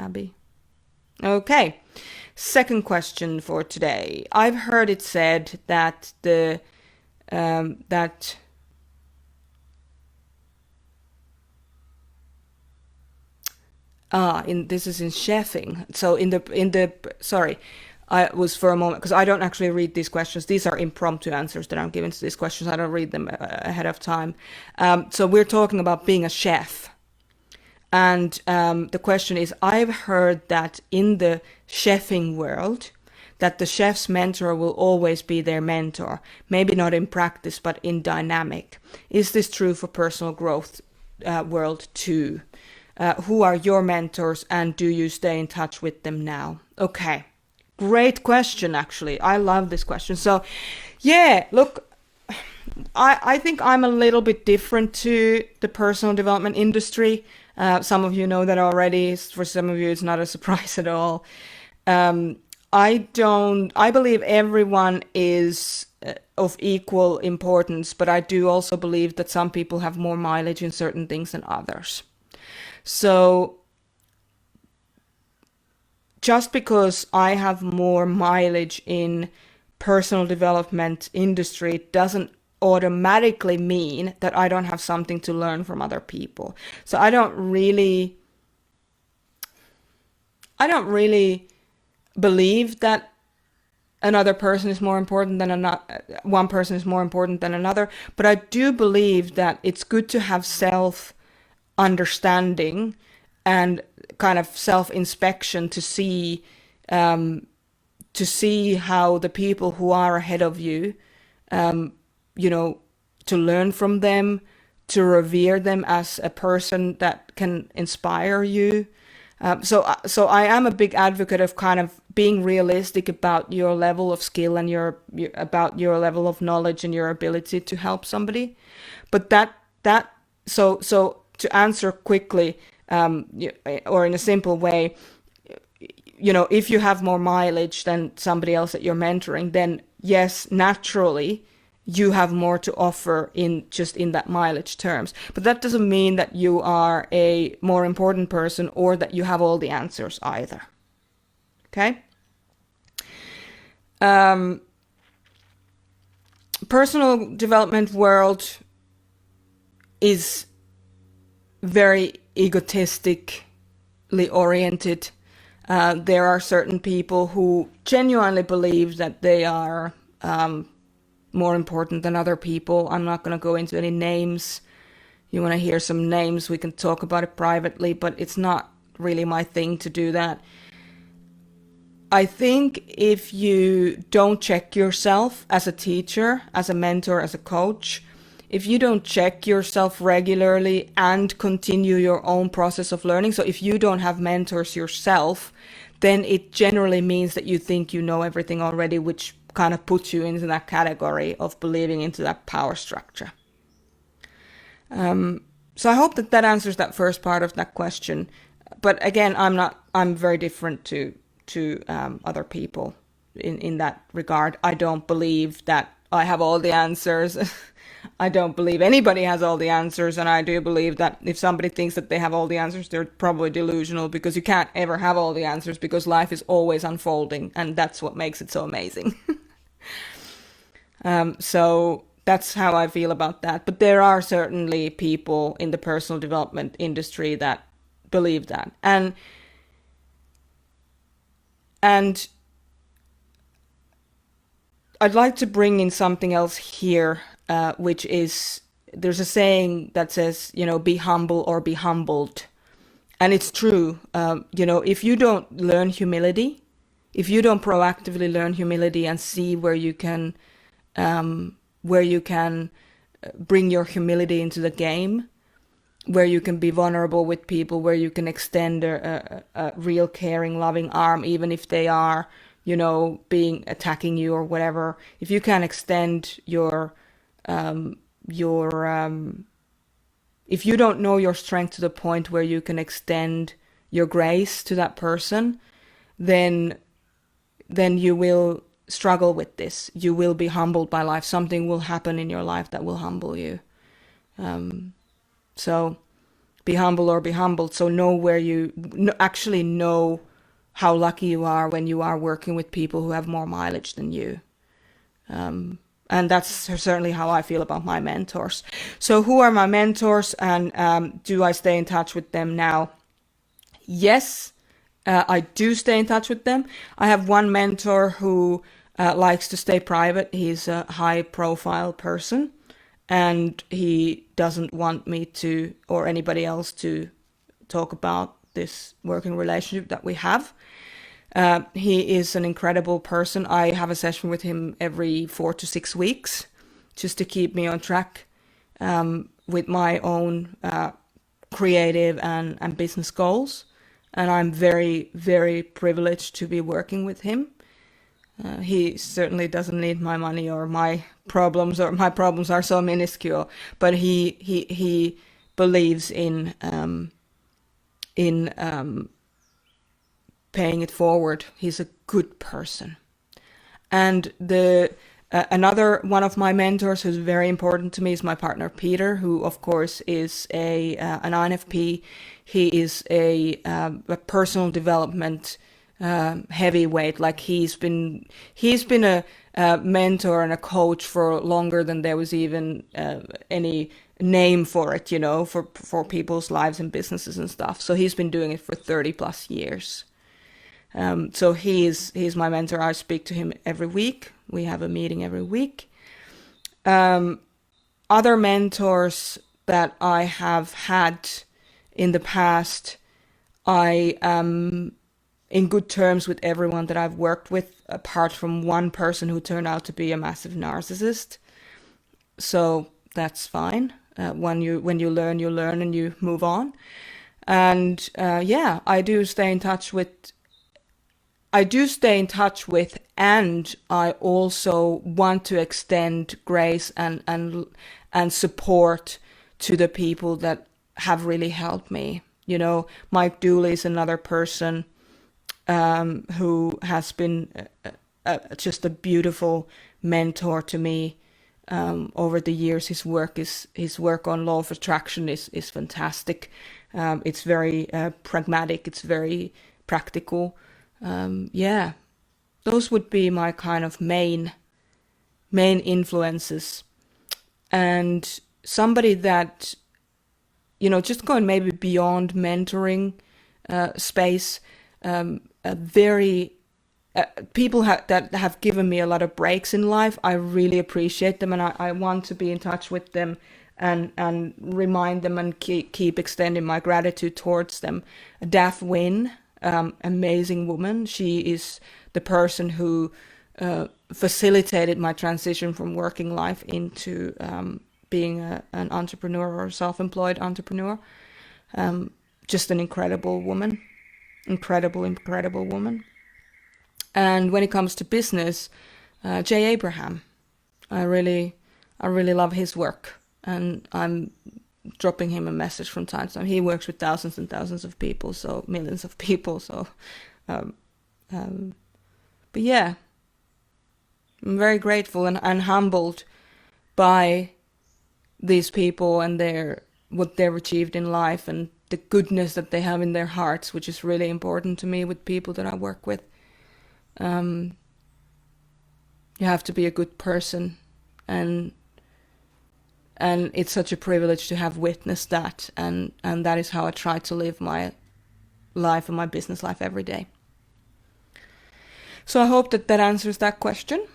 Abby. Okay. Second question for today. I've heard it said that the that in this is in chefing. So in the sorry, I was for a moment because I don't actually read these questions. These are impromptu answers that I'm giving to these questions. I don't read them ahead of time. So we're talking about being a chef. And the question is, I've heard that in the chefing world, that the chef's mentor will always be their mentor. Maybe not in practice, but in dynamic. Is this true for personal growth world too? Who are your mentors and do you stay in touch with them now? Okay, great question, actually. I love this question. So, yeah, look, I think I'm a little bit different to the personal development industry. Some of you know that already. For some of you, it's not a surprise at all. I believe everyone is of equal importance, but I do also believe that some people have more mileage in certain things than others. So just because I have more mileage in personal development industry doesn't automatically mean that I don't have something to learn from other people. So I don't really believe that another person is more important than another, one person is more important than another, but I do believe that it's good to have self understanding and kind of self inspection to see how the people who are ahead of you, you know, to learn from them, to revere them as a person that can inspire you. So I am a big advocate of kind of being realistic about your level of skill and about your level of knowledge and your ability to help somebody. But so to answer quickly, or in a simple way, if you have more mileage than somebody else that you're mentoring, then yes, naturally, you have more to offer in that mileage terms. But that doesn't mean that you are a more important person or that you have all the answers either. Okay? Um, Personal development world is very egotistically oriented. There are certain people who genuinely believe that they are more important than other people. I'm not going to go into any names. You want to hear some names, we can talk about it privately, but it's not really my thing to do that. I think if you don't check yourself as a teacher, as a mentor, as a coach, if you don't check yourself regularly and continue your own process of learning, so if you don't have mentors yourself, then it generally means that you think you know everything already, which kind of puts you into that category of believing into that power structure. So I hope that that answers that first part of that question. But again, I'm very different to other people in that regard. I don't believe that I have all the answers. I don't believe anybody has all the answers, and I do believe that if somebody thinks that they have all the answers, they're probably delusional, because you can't ever have all the answers because life is always unfolding, and that's what makes it so amazing. So that's how I feel about that. But there are certainly people in the personal development industry that believe that, and I'd like to bring in something else here, which is, there's a saying that says, be humble or be humbled. And it's true. If you don't learn humility, if you don't proactively learn humility and see where you can bring your humility into the game, where you can be vulnerable with people, where you can extend a real caring, loving arm, even if they are, being attacking you or whatever. If you can extend your if you don't know your strength to the point where you can extend your grace to that person, then you will struggle with this. You will be humbled by life. Something will happen in your life that will humble you. So be humble or be humbled. So know where you actually know how lucky you are when you are working with people who have more mileage than you. And that's certainly how I feel about my mentors. So who are my mentors, and do I stay in touch with them now? Yes, I do stay in touch with them. I have one mentor who likes to stay private. He's a high profile person, and he doesn't want me to, or anybody else to, talk about this working relationship that we have. He is an incredible person. I have a session with him every 4 to 6 weeks just to keep me on track with my own creative and business goals. And I'm very, very privileged to be working with him. He certainly doesn't need my money or my problems, or my problems are so minuscule. But he believes in paying it forward. He's a good person. And the another one of my mentors who's very important to me is my partner Peter, who of course is an INFP. He is a personal development heavyweight. Like he's been a mentor and a coach for longer than there was even any name for it, for people's lives and businesses and stuff. So he's been doing it for 30 plus years. So he's my mentor. I speak to him every week. We have a meeting every week. Other mentors that I have had in the past, I am in good terms with everyone that I've worked with, apart from one person who turned out to be a massive narcissist. So that's fine. When you learn, you learn and you move on. And I do stay in touch with, and I also want to extend grace and support to the people that have really helped me. Mike Dooley is another person who has been just a beautiful mentor to me over the years. His work on law of attraction is fantastic. It's very pragmatic. It's very practical. Those would be my kind of main influences. And somebody that, just going maybe beyond mentoring space, people that have given me a lot of breaks in life. I really appreciate them, and I want to be in touch with them and remind them and keep extending my gratitude towards them. Daph Wynn, amazing woman. She is the person who facilitated my transition from working life into being an entrepreneur or self-employed entrepreneur. Just an incredible woman. Incredible woman. And when it comes to business, Jay Abraham. I really love his work, and I'm dropping him a message from time to time. He works with thousands and thousands of people, so millions of people. So, but yeah, I'm very grateful and humbled by these people and what they've achieved in life and the goodness that they have in their hearts, which is really important to me with people that I work with. You have to be a good person, and it's such a privilege to have witnessed that, and that is how I try to live my life and my business life every day. So I hope that answers that question.